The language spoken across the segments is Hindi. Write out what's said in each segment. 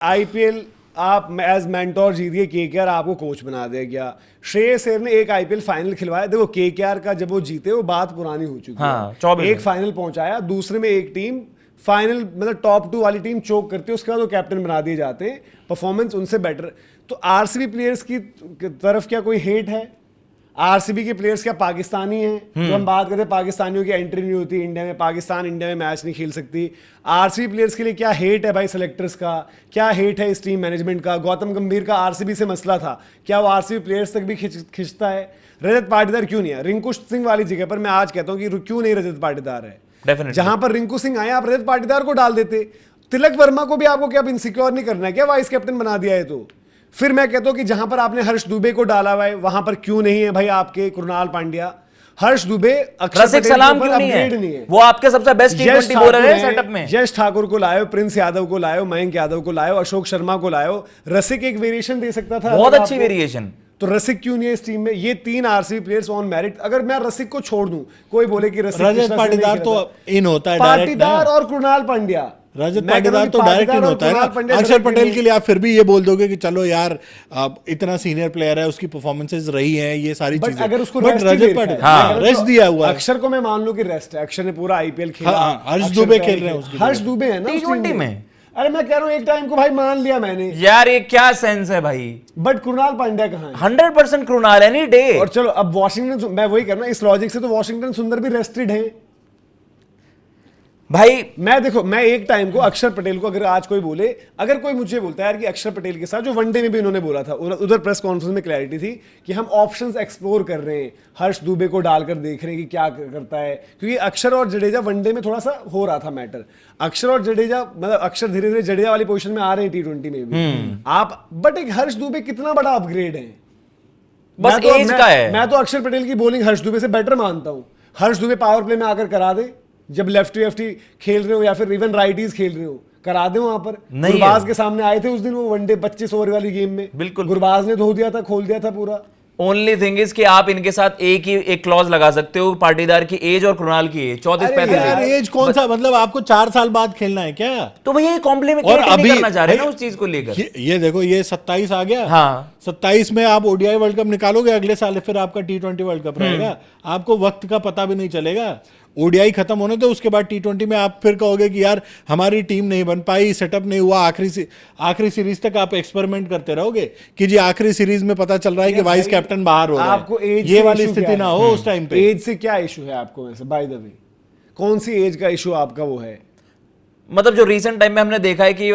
आईपीएल आप एज मेंटोर जीत गए, केकेआर आपको कोच बना दिया गया। श्रेयस अय्यर ने एक आईपीएल फाइनल खिलवाया। देखो केकेआर का जब वो जीते वो बात पुरानी हो चुकी है। एक फाइनल पहुंचाया, दूसरे में एक टीम फाइनल मतलब टॉप 2 वाली टीम चोक करती है, उसके बाद वो कैप्टन बना दिए जाते हैं, परफॉर्मेंस उनसे बेटर। तो आरसीबी प्लेयर्स की तरफ क्या कोई हेट है? आरसीबी के प्लेयर्स क्या पाकिस्तानी हैं? जो हम बात करते हैं पाकिस्तानियों की एंट्री नहीं होती इंडिया में, पाकिस्तान इंडिया में मैच नहीं खेल सकती। आरसीबी प्लेयर्स के लिए क्या हेट है भाई? सेलेक्टर्स का क्या हेट है? इस टीम मैनेजमेंट का? गौतम गंभीर का आरसीबी से मसला था, क्या वो आरसीबी प्लेयर्स तक भी खिंचता है? रजत पाटीदार क्यों नहीं है? रिंकू सिंह वाली जगह पर मैं आज कहता हूं कि क्यों नहीं रजत पाटीदार है? जहां पर रिंकू सिंह आए आप रजत पाटीदार को डाल देते। तिलक वर्मा को भी आपको क्या इनसिक्योर नहीं करना है क्या? वाइस कैप्टन बना दिया है तो फिर मैं कहता हूं कि जहां पर आपने हर्ष दुबे को डाला हुआ है वहां पर क्यों नहीं है भाई आपके कृणाल पांड्या? हर्ष दुबे, अक्षर पटेल सलाम क्यों नहीं है? वो आपके सबसे बेस्ट टी20 बॉलर है सेटअप में। यश ठाकुर को लायो, प्रिंस यादव को लायो, मयंक यादव को लायो, अशोक शर्मा को लायो। रसिक एक वेरिएशन दे सकता था, बहुत अच्छी वेरिएशन। तो रसिक क्यों नहीं है इस टीम में? ये 3 आरसीबी प्लेयर्स ऑन मेरिट। अगर मैं रसिक को छोड़ दूं, कोई बोले कि रजत पाटीदार तो इन होता है, पाटीदार और कृणाल पांड्या। रजत पाटीदार तो डायरेक्ट इन होता है ना। अक्षर पटेल के लिए आप फिर भी ये बोल दोगे कि चलो यार इतना सीनियर प्लेयर है, उसकी परफॉर्मेंसेस रही हैं, ये सारी चीजें। अगर उसको रजत पाटीदार रेस्ट दिया हुआ है। अक्षर को मैं मान लूं कि रेस्ट है, अक्षर ने पूरा आईपीएल खेला। हर्ष दुबे खेल रहे हैं, हर्ष दुबे है ना टी20 में। अरे मैं कह रहा हूं एक टाइम को भाई मान लिया मैंने यार, ये क्या सेंस है भाई? बट कृणाल पांड्या कहां है? 100% कृणाल एनी डे। और चलो अब वॉशिंगटन, मैं वही कर रहा हूं इस लॉजिक से, तो वॉशिंगटन सुंदर भी रेस्टेड है भाई। मैं देखो, मैं एक टाइम को अक्षर पटेल को, अगर आज कोई बोले, अगर कोई मुझे बोलता है यार कि अक्षर पटेल के साथ जो वनडे में भी उन्होंने बोला था, उधर प्रेस कॉन्फ्रेंस में क्लैरिटी थी कि हम ऑप्शंस एक्सप्लोर कर रहे हैं, हर्ष दुबे को डालकर देख रहे हैं कि क्या करता है, क्योंकि अक्षर और जडेजा वनडे में थोड़ा सा हो रहा था मैटर। अक्षर और जडेजा मतलब अक्षर धीरे धीरे जडेजा वाली पोजीशन में आ रहे हैं टी20 में भी आप। बट एक हर्ष दुबे कितना बड़ा अपग्रेड है, बस एज का है। मैं तो अक्षर पटेल की बॉलिंग हर्ष दुबे से बेटर मानता हूं। हर्ष दुबे पावर प्ले में आकर करा दे, जब लेफ्टी खेल रहे हो या फिर इवन राइटीज खेल रहे हो, करा दे वहां पर। गुरबाज के सामने आए थे उस दिन वो वनडे 25 ओवर वाली गेम में, बिल्कुल गुरबाज ने धो दिया था, खोल दिया था पूरा। ओनली थिंग इज कि आप इनके साथ एक क्लॉज लगा सकते हो, पाटीदार की एज और कृणाल की एज 34-35। एज कौन सा मतलब आपको 4 साल बाद खेलना है क्या? तो भैया कॉम्प्लीमेंट नहीं करना चाह रहे ना उस चीज को लेकर। ये देखो, ये 27 आ गया। हाँ, 27 में आप ओडीआई वर्ल्ड कप निकालोगे, अगले साल फिर आपका टी20 वर्ल्ड कप रहेगा। आपको वक्त का पता भी नहीं चलेगा। ओडीआई खत्म होने तो उसके बाद टी20 में आप फिर कहोगे कि यार हमारी टीम नहीं बन पाई, सेटअप नहीं हुआ। आखिरी सीरीज तक आप एक्सपेरिमेंट करते रहोगे कि जी आखिरी सीरीज में पता चल रहा है कि वाइस कैप्टन बाहर हो रहा है। आपको एज ये वाली स्थिति ना हो उस टाइम पे। एज से क्या इशू है आपको वैसे? बाय द वे, कौन सी एज का इशू आपका वो है? मतलब जो रिसेंट टाइम में हमने देखा है कि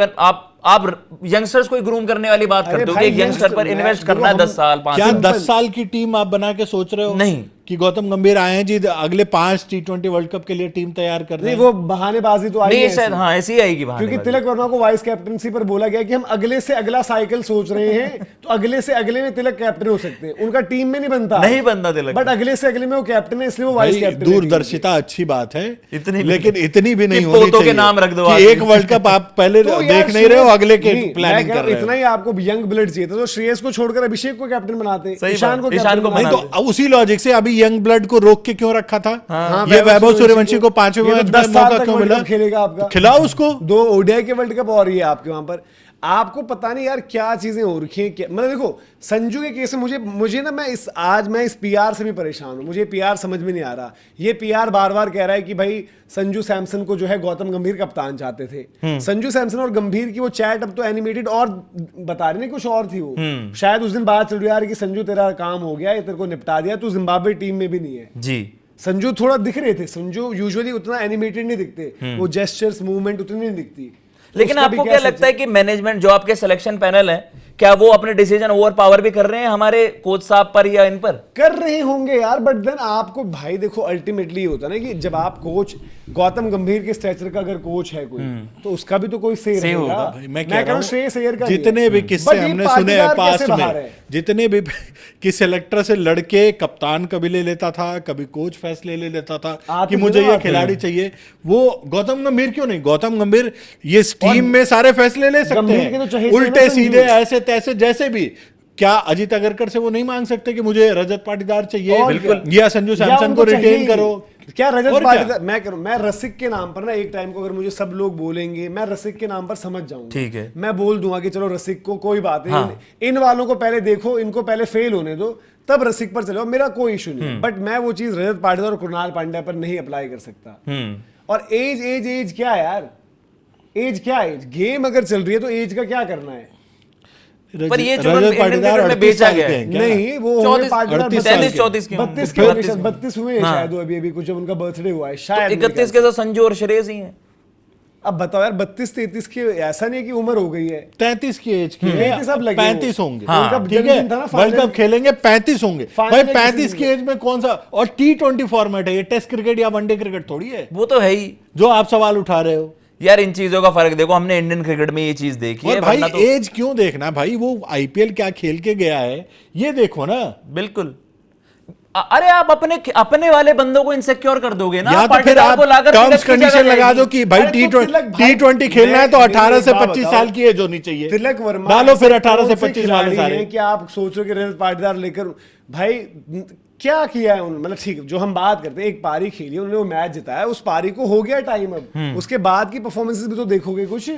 आप यंगस्टर्स को ग्रूम करने वाली बात करते हो कि एक यंगस्टर पर इन्वेस्ट करना है 10 साल 5 क्या साल। 10 साल की टीम आप बना के सोच रहे हो? नहीं कि गौतम गंभीर आए हैं जी अगले 5 टी20 वर्ल्ड कप के लिए टीम तैयार कर रहे हैं। वो बहानेबाजी तो आई है शायद, हाँ ऐसी ही आएगी क्योंकि तिलक वर्मा को वाइस कैप्टनसी पर बोला गया कि हम अगले से अगला साइकिल सोच रहे हैं, तो अगले से अगले में तिलक कैप्टन हो सकते हैं। उनका टीम में नहीं बनता तिलक, बट अगले से अगले में वो कैप्टन है, इसलिए वो वाइस कैप्टन। दूरदर्शिता अच्छी बात है, लेकिन इतनी भी नहीं होनी चाहिए के नाम रख दो कि एक वर्ल्ड कप आप पहले देख नहीं रहे हो, अगले के प्लानिंग कर रहे हो। इतना ही आपको यंग ब्लड चाहिए था, तो श्रेयस को छोड़कर अभिषेक को कैप्टन बनाते, ईशान को नहीं तो उसी लॉजिक से अभी यंग ब्लड को रोक के क्यों रखा था? ये वैभव सूर्यवंशी को 5वें मैच में मौका क्यों मिला? खेलेगा आपका, खिलाओ उसको 2 ओडीआई के वर्ल्ड कप और ये आपके वहां पर। आपको पता नहीं यार क्या चीजें हो रखी हैं क्या। मतलब देखो संजू के केस में मुझे ना मैं इस पीआर से भी परेशान हूं। मुझे पीआर समझ में नहीं आ रहा। ये पीआर बार बार कह रहा है कि भाई संजू सैमसन को जो है गौतम गंभीर कप्तान चाहते थे। संजू सैमसन और गंभीर की वो चैट अब तो एनिमेटेड और बता रहे नहीं कुछ और थी वो। शायद उस दिन बात चल रही यार कि संजू तेरा काम हो गया, तेरे को निपटा दिया, तू जिम्बाब्वे टीम में भी नहीं है जी। संजू थोड़ा दिख रहे थे। संजू यूजुअली उतना एनिमेटेड नहीं दिखते, वो जेस्चर्स मूवमेंट उतनी नहीं दिखती। लेकिन आपको क्या लगता है कि मैनेजमेंट जो आपके सिलेक्शन पैनल है, क्या वो अपने डिसीजन ओवर पावर भी कर रहे हैं हमारे कोच साहब पर या इन पर? कर रहे होंगे यार, बट देन आपको भाई देखो अल्टीमेटली होता ना कि जब आप कोच गौतम गंभीर के स्टेचर का अगर कोच है कोई, तो उसका भी तो कोई से रहेगा। मैं कह रहा हूं श्रेयस अय्यर का जितने भी किस्से हमने सुने हैं पास्ट में, जितने भी कि सेलेक्टर से लड़के कप्तान कभी ले लेता था, कभी कोच फैसले ले लेता था कि मुझे ये खिलाड़ी चाहिए, वो गौतम गंभीर क्यों नहीं? गौतम गंभीर ये टीम में सारे फैसले ले सकते हैं, उल्टे सीधे ऐसे तैसे जैसे भी। क्या अजीत अगरकर से वो नहीं मांग सकते कि मुझे रजत पाटीदार चाहिए या संजू सैमसन को रिटेन करो? क्या रजत पाटीदार, मैं करूं, मैं रसिक के नाम पर ना एक टाइम को अगर मुझे सब लोग बोलेंगे, मैं रसिक के नाम पर समझ जाऊंगा, ठीक है, मैं बोल दूंगा कि चलो रसिक को कोई बात नहीं, हाँ। इन वालों को पहले देखो, इनको पहले फेल होने दो, तब रसिक पर चलो, मेरा कोई इशू नहीं। बट मैं वो चीज रजत पाटीदार और कृणाल पांड्या पर नहीं अप्लाई कर सकता। और एज क्या है यार, एज क्या है, गेम अगर चल रही है तो एज का क्या करना है? पर ये जो रजत पाटीदार में बेचा गया है, नहीं वो 32 हुए शायद, अभी कुछ जब उनका बर्थडे हुआ है शायद, 31 के तो संजू और श्रेयस ही हैं। अब बताओ यार, 32-33 की ऐसा नहीं है कि उम्र हो गई है, 33 की एज की 35 होंगे, ठीक है, वर्ल्ड कप खेलेंगे 35 होंगे भाई, 35 की एज में कौन सा, और T20 फॉर्मेट है ये, टेस्ट क्रिकेट या वनडे क्रिकेट थोड़ी है, वो तो है ही जो आप सवाल उठा रहे हो यार। इन चीजों का फर्क देखो, हमने इंडियन क्रिकेट में ये चीज देखी है भाई, तो... एज क्यों देखना भाई, वो आईपीएल क्या खेल के गया है ये देखो ना। बिल्कुल, अरे आप अपने वाले बंदों को इनसिक्योर कर दोगे ना, या तो फिर आप टर्म्स कंडीशन लगा दो कि भाई T20 खेलना है तो 18 से 25 साल की एज होनी चाहिए, तिलक वर्मा डालो फिर 18 से 25 वाले सारे। कि आप सोचो कि रजत पाटीदार लेकर भाई क्या किया है उन्होंने, मतलब ठीक, जो हम बात करते हैं, एक पारी खेली उन्होंने, वो मैच जिताया, उस पारी को हो गया टाइम, अब उसके बाद की परफॉर्मेंसेस भी तो देखोगे कुछ।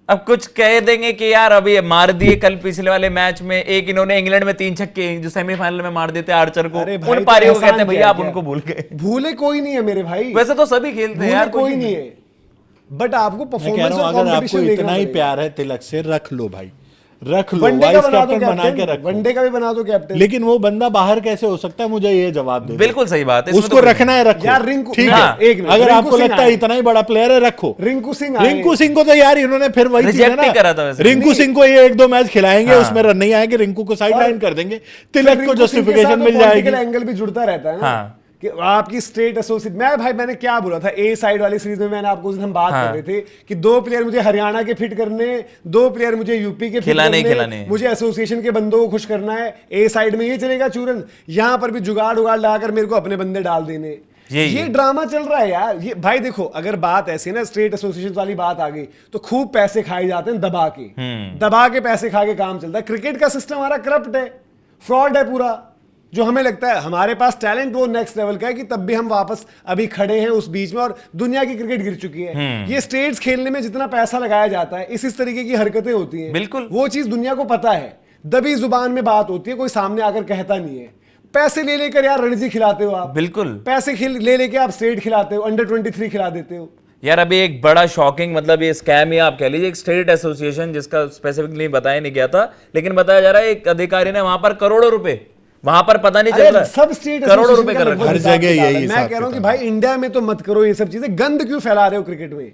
अब कुछ कह देंगे कि यार अभी ये मार दिए, कल पिछले वाले मैच में एक इन्होंने इंग्लैंड में 3 छक्के जो सेमीफाइनल में मार देते आर्चर को, उन पारियों को कहते हैं भैया आप उनको भूल गए। भूले कोई नहीं है मेरे भाई, वैसे तो सभी खेलते हैं यार, कोई नहीं है, बट आपको परफॉर्मेंस और अगर आपको इतना ही प्यार है तिलक से, रख लो भाई, रख लो, वाइस कैप्टन बना के रखो, वनडे का भी बना दो कैप्टन। लेकिन वो बंदा बाहर कैसे हो सकता है, मुझे ये जवाब दे। बिल्कुल सही बात है, उसको रखना है रखो यार, रिंकू, ठीक है, अगर आपको लगता है इतना ही बड़ा प्लेयर है रखो। रिंकू सिंह को तो यार इन्होंने फिर वही चीज है ना, रिंकू सिंह को ये 1-2 मैच खिलाएंगे, उसमें रन नहीं आएंगे, रिंकू को साइडलाइन कर देंगे, तिलक को जस्टिफिकेशन मिल जाएगी, एंगल भी जुड़ता रहता है ना कि आपकी स्टेट एसोसिएट। मैंने क्या बोला था ए साइड वाली सीरीज में, मैंने आपको उस दिन हम बात कर रहे थे कि 2 प्लेयर मुझे हरियाणा के फिट करने, 2 प्लेयर मुझे यूपी के फिट करने, मुझे एसोसिएशन के बंदों को खुश करना है, ए साइड में ये चलेगा चूरन, यहां पर भी जुगाड़ लगाकर मेरे को अपने बंदे डाल देने, ये ड्रामा चल रहा है यार। ये भाई देखो, अगर बात ऐसी ना स्टेट एसोसिएशन वाली बात आ गई तो खूब पैसे खाए जाते हैं, दबा के पैसे खा के काम चलता है। क्रिकेट का सिस्टम हमारा करप्ट है, फ्रॉड है पूरा। जो हमें लगता है हमारे पास टैलेंट वो नेक्स्ट लेवल का है कि तब भी हम वापस अभी खड़े हैं उस बीच में, और दुनिया की क्रिकेट गिर चुकी है। ये स्टेट्स खेलने में जितना पैसा लगाया जाता है, इस तरीके की हरकतें होती हैं, बिल्कुल वो चीज दुनिया को पता है, दबी जुबान में बात होती है, कोई सामने आकर कहता नहीं है। पैसे ले लेकर यार रणजी खिलाते हो आप, बिल्कुल पैसे ले लेके आप स्टेट खिलाते हो, अंडर 23 खिला देते हो यार। अभी एक बड़ा शॉकिंग, मतलब ये स्कैम ही आप कह लीजिए, एक स्टेट एसोसिएशन जिसका स्पेसिफिकली बताया नहीं गया था, लेकिन बताया जा रहा है एक अधिकारी ने वहां पर करोड़ों रुपए, वहां पर पता नहीं चल रहा, सब स्टेट करोड़ों रुपए कर रखे, हर जगह यही। मैं कह रहा हूं कि भाई इंडिया में तो मत करो ये सब चीजें, गंद क्यों फैला रहे हो क्रिकेट में,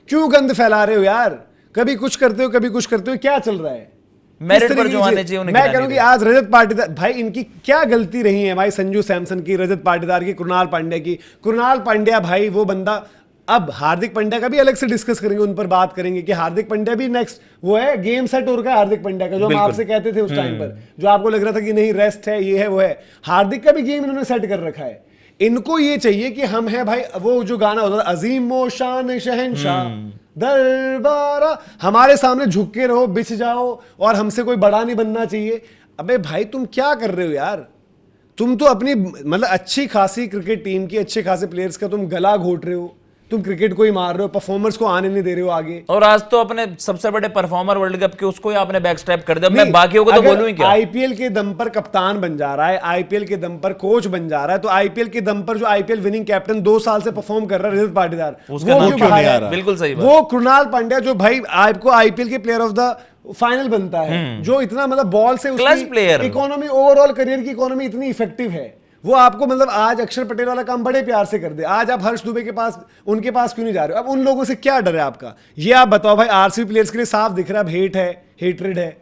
क्यों गंद फैला रहे हो यार, कभी कुछ करते हो कभी कुछ करते हो, क्या चल रहा है? मेरिट पर जो आने चाहिए उन्हें। मैं कह रहा हूं कि आज रजत पाटीदार भाई, इनकी क्या गलती रही है भाई, संजू सैमसन की, रजत पाटीदार की, कृणाल पांड्या की। कृणाल पांड्या भाई वो बंदा, अब हार्दिक पांड्या का भी अलग से डिस्कस करेंगे, उन पर बात करेंगे कि हार्दिक पांड्या भी नेक्स्ट वो है, गेम सेट हो रखा है हार्दिक पांड्या का, जो हम आपसे कहते थे उस टाइम पर, जो आपको लग रहा था कि नहीं रेस्ट है, ये है वो है, हार्दिक का भी गेम इन्होंने सेट कर रखा है। इनको ये चाहिए कि हम हैं भाई, वो जो गाना होता था अजीम ओ शान शहंशाह दरबारा, हमारे सामने झुक के रहो, बिछ जाओ, और हमसे कोई बड़ा नहीं बनना चाहिए। अबे भाई तुम क्या कर रहे हो यार, तुम तो अपनी मतलब अच्छी खासी क्रिकेट टीम की, अच्छे खासे प्लेयर्स का तुम गला घोट रहे हो, तुम क्रिकेट को ही मार रहे हो, परफॉर्मर्स को आने नहीं दे रहे हो आगे। और आज तो अपने सबसे बड़े परफॉर्मर वर्ल्ड कप के उसको ही आपने बैकस्टेप कर दिया। मैं बाकियों को तो बोलूं ही क्या, आईपीएल के दम पर कप्तान बन जा रहा है, आईपीएल के दम पर कोच बन जा रहा है, तो आईपीएल के दम पर जो आईपीएल विनिंग कैप्टन 2 साल से परफॉर्म कर रहा है रजत पाटीदार, वो क्यों नहीं आ रहा? बिल्कुल सही बात। वो कृणाल पांड्या जो भाई आपको आईपीएल के प्लेयर ऑफ द फाइनल बनता है, जो इतना मतलब बॉल से उसकी इकोनॉमी, ओवरऑल करियर की इकोनॉमी इतनी इफेक्टिव है, वो आपको मतलब आज अक्षर पटेल वाला काम बड़े प्यार से कर दे। आज आप हर्ष दुबे के पास, उनके पास क्यों नहीं जा रहे हो? अब उन लोगों से क्या डर है आपका? ये आप बताओ भाई, आरसीबी प्लेयर्स के लिए साफ दिख रहा है, हेट है, हेट्रेड है।